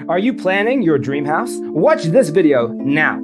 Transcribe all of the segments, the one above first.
Are you planning your dream house? Watch this video now.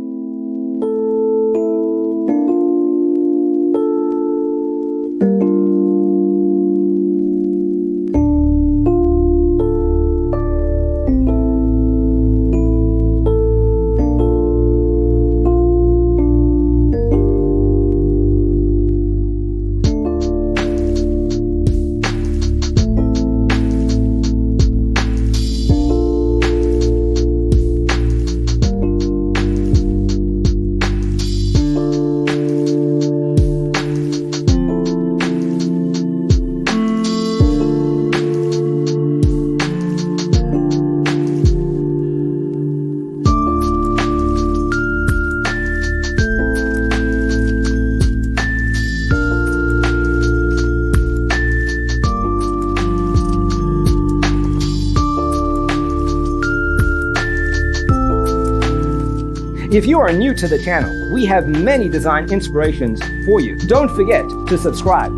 If you are new to the channel, we have many design inspirations for you. Don't forget to subscribe.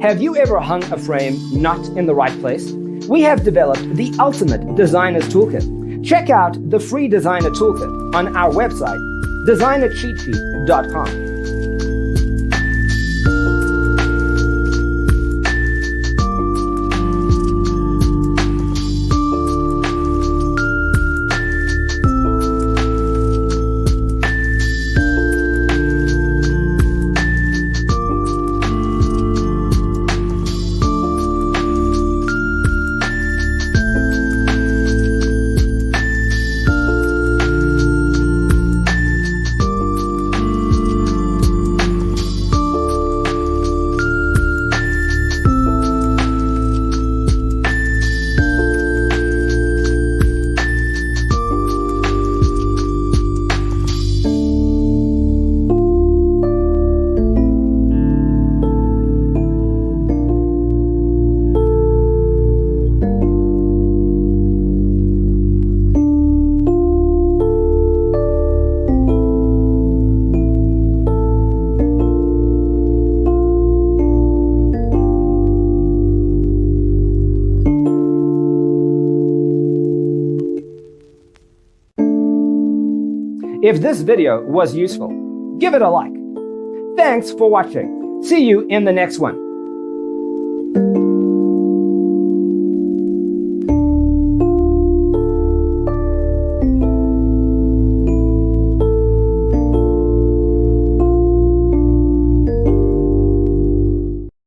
Have you ever hung a frame not in the right place? We have developed the ultimate designer's toolkit. Check out the free designer toolkit on our website, designercheatsheet.com. If this video was useful, give it a like. Thanks for watching. See you in the next one.